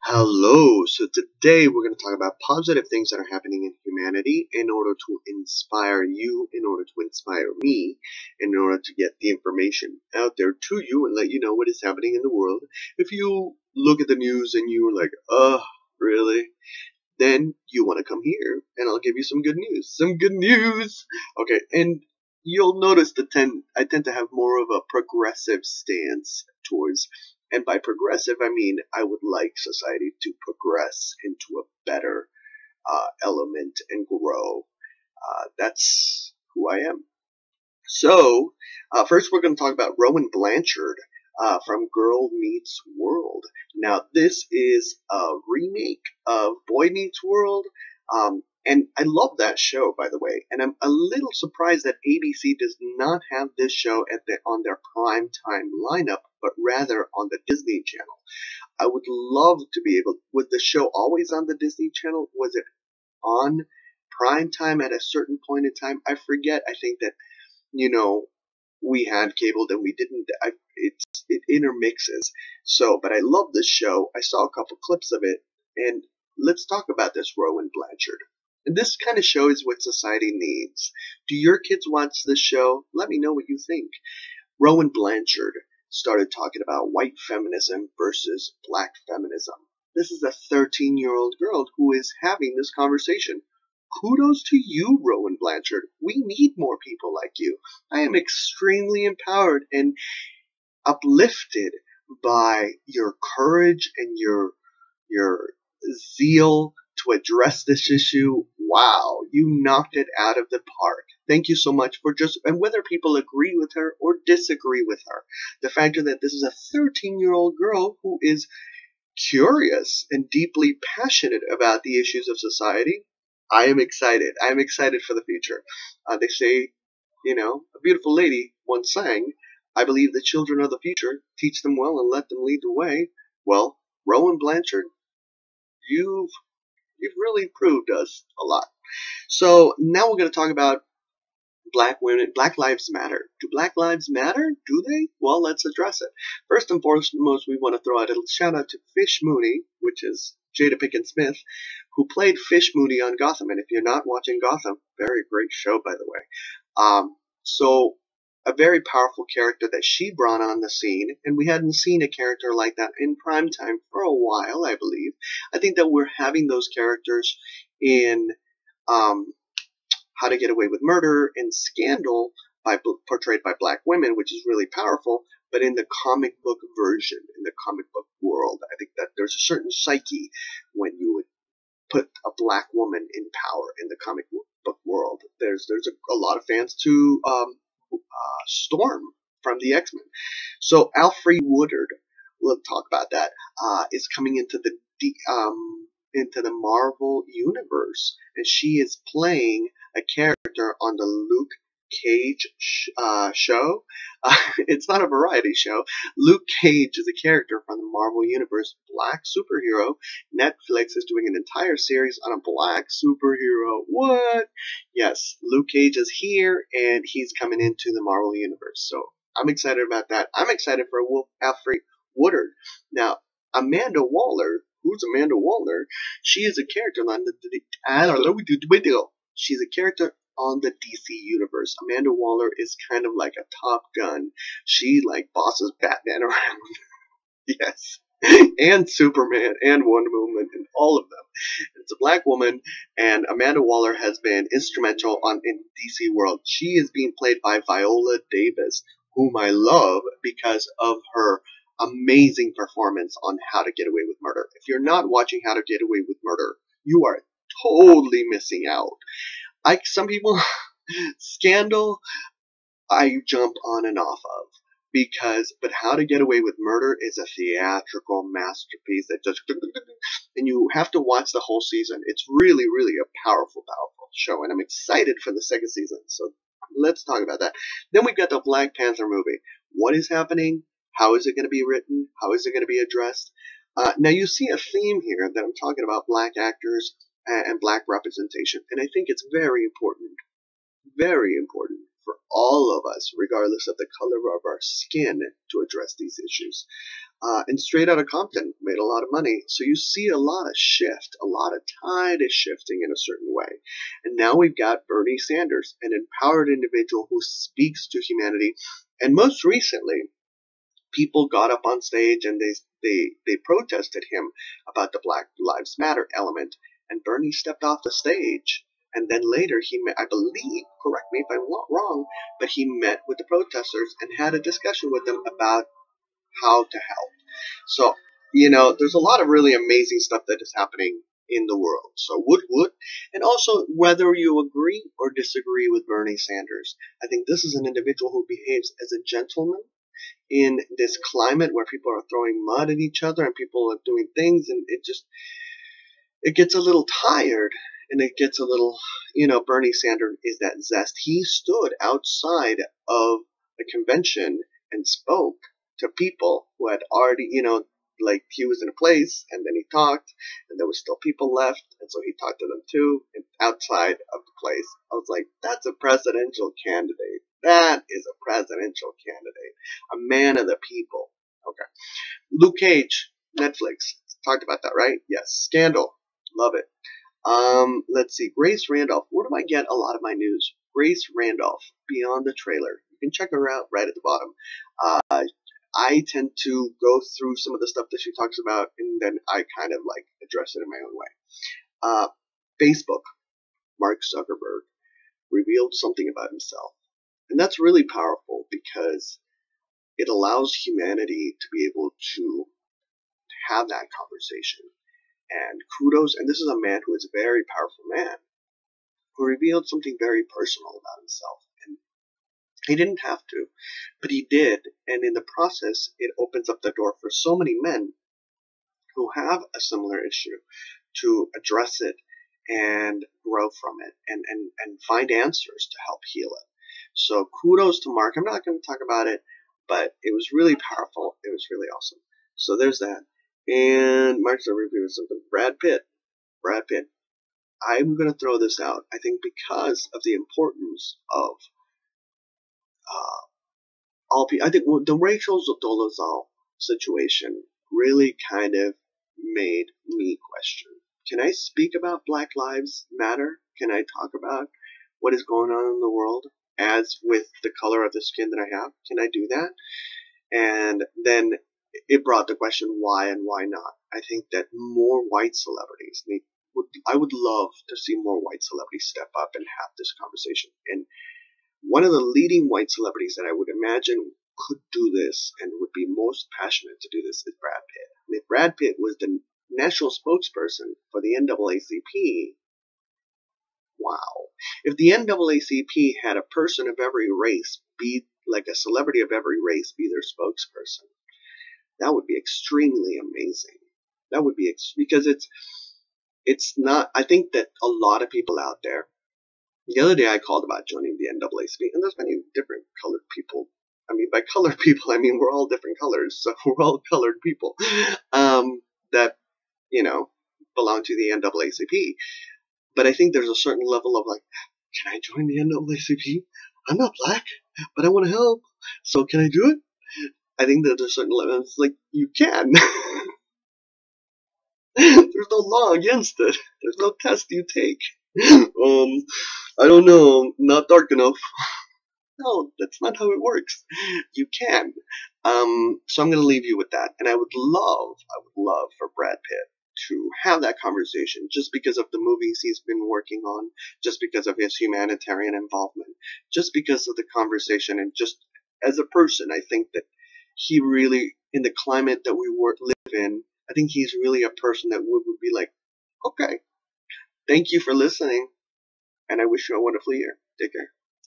Hello, so today we're going to talk about positive things that are happening in humanity in order to inspire you, in order to inspire me, in order to get the information out there to you and let you know what is happening in the world. If you look at the news and you're like, really? Then you want to come here and I'll give you some good news. Some good news! Okay, and you'll notice I tend to have more of a progressive stance towards, and by progressive I mean I would like society to progress into a better element and grow. That's who I am. So, first we're going to talk about Rowan Blanchard from Girl Meets World. Now, this is a remake of Boy Meets World, and I love that show, by the way. And I'm a little surprised that ABC does not have this show on their prime time lineup, but rather on the Disney Channel. I would love to be able. Was the show always on the Disney Channel? Was it on prime time at a certain point in time? I forget. I think that we had cable, then we didn't. It intermixes. So, but I love this show. I saw a couple clips of it, and let's talk about this Rowan Blanchard. And this kind of show is what society needs. Do your kids watch this show? Let me know what you think. Rowan Blanchard started talking about white feminism versus black feminism. This is a 13-year-old girl who is having this conversation. Kudos to you, Rowan Blanchard. We need more people like you. I am extremely empowered and uplifted by your courage and your zeal to address this issue. Wow, you knocked it out of the park. Thank you so much for and whether people agree with her or disagree with her, the fact that this is a 13-year-old girl who is curious and deeply passionate about the issues of society. I am excited. I am excited for the future. They say, a beautiful lady once sang, I believe the children of the future, teach them well and let them lead the way. Well, Rowan Blanchard, you've really proved us a lot. So now we're going to talk about black women. Black lives matter. Do black lives matter? Do they? Well, let's address it. First and foremost, we want to throw out a shout out to Fish Mooney, which is Jada Pinkett Smith, who played Fish Mooney on Gotham. And if you're not watching Gotham, very great show, by the way. So a very powerful character that she brought on the scene, and we hadn't seen a character like that in primetime for a while, I believe. I think that we're having those characters in How to Get Away with Murder and Scandal portrayed by black women, which is really powerful. But in the comic book version, in the comic book world, I think that there's a certain psyche when you would put a black woman in power in the comic book world. There's a lot of fans to Storm from the X-Men. So Alfre Woodard, we'll talk about that, is coming into the Marvel universe, and she is playing a character on the Luke Cage show. It's not a variety show. Luke Cage is a character from the Marvel Universe, black superhero. Netflix is doing an entire series on a black superhero. What? Yes, Luke Cage is here, and he's coming into the Marvel Universe. So I'm excited about that. I'm excited for Alfre Woodard. Now, Amanda Waller. Who's Amanda Waller? She is a character on She's a character on the DC universe. Amanda Waller is kind of like a Top Gun. She bosses Batman around. Yes. And Superman and Wonder Woman and all of them. It's a black woman, and Amanda Waller has been instrumental in DC world. She is being played by Viola Davis, whom I love because of her amazing performance on How to Get Away with Murder. If you're not watching How to Get Away with Murder, you are totally missing out. Some people, Scandal, I jump on and off of. But How to Get Away with Murder is a theatrical masterpiece that just, and you have to watch the whole season. It's really, really a powerful, powerful show, and I'm excited for the second season. So let's talk about that. Then we've got the Black Panther movie. What is happening? How is it going to be written? How is it going to be addressed? Now you see a theme here that I'm talking about black actors and black representation, and I think it's very important for all of us, regardless of the color of our skin, to address these issues. And Straight Outta Compton made a lot of money. So you see a lot of shift, a lot of tide is shifting in a certain way. And now we've got Bernie Sanders, an empowered individual who speaks to humanity. And most recently, people got up on stage and they protested him about the Black Lives Matter element. And Bernie stepped off the stage. And then later he met, I believe, correct me if I'm wrong, but he met with the protesters and had a discussion with them about how to help. So, there's a lot of really amazing stuff that is happening in the world. So would. And also, whether you agree or disagree with Bernie Sanders, I think this is an individual who behaves as a gentleman in this climate where people are throwing mud at each other and people are doing things, and it gets a little tired. And it gets a little, Bernie Sanders is that zest. He stood outside of a convention and spoke to people who had already, like he was in a place and then he talked and there was still people left. And so he talked to them too, and outside of the place. I was like, that's a presidential candidate. That is a presidential candidate. A man of the people. Okay. Luke Cage, Netflix. Talked about that, right? Yes. Scandal. Love it. Let's see. Grace Randolph. Where do I get a lot of my news? Grace Randolph, Beyond the Trailer. You can check her out right at the bottom. I tend to go through some of the stuff that she talks about, and then I kind of like address it in my own way. Facebook. Mark Zukerberg revealed something about himself. And that's really powerful because it allows humanity to be able to have that conversation. And kudos, and this is a man who is a very powerful man, who revealed something very personal about himself. And he didn't have to, but he did. And in the process, it opens up the door for so many men who have a similar issue to address it and grow from it and find answers to help heal it. So kudos to Mark. I'm not going to talk about it, but it was really powerful. It was really awesome. So there's that. And Mark's a review of something. Brad Pitt. I'm going to throw this out. I think because of the importance of I think the Rachel Dolezal situation really kind of made me question. Can I speak about Black Lives Matter? Can I talk about what is going on in the world as with the color of the skin that I have? Can I do that? And then it brought the question why and why not. I think that more white celebrities I would love to see more white celebrities step up and have this conversation. And one of the leading white celebrities that I would imagine could do this and would be most passionate to do this is Brad Pitt. And if Brad Pitt was the national spokesperson for the NAACP, wow. If the NAACP had a person of every race be like a celebrity of every race be their spokesperson, that would be extremely amazing. That would be because it's not. I think that a lot of people out there. The other day I called about joining the NAACP, and there's many different colored people. I mean, by colored people, I mean we're all different colors, so we're all colored people that belong to the NAACP. But I think there's a certain level of like, can I join the NAACP? I'm not black, but I want to help, so can I do it? I think that there's a certain level. It's like you can. There's no law against it. There's no test you take. I don't know, not dark enough. No, that's not how it works. You can. So I'm going to leave you with that. And I would love for Brad Pitt to have that conversation just because of the movies he's been working on, just because of his humanitarian involvement, just because of the conversation, and just as a person, I think that he really, in the climate that we live in, I think he's really a person that would be like, okay, thank you for listening, and I wish you a wonderful year. Take care.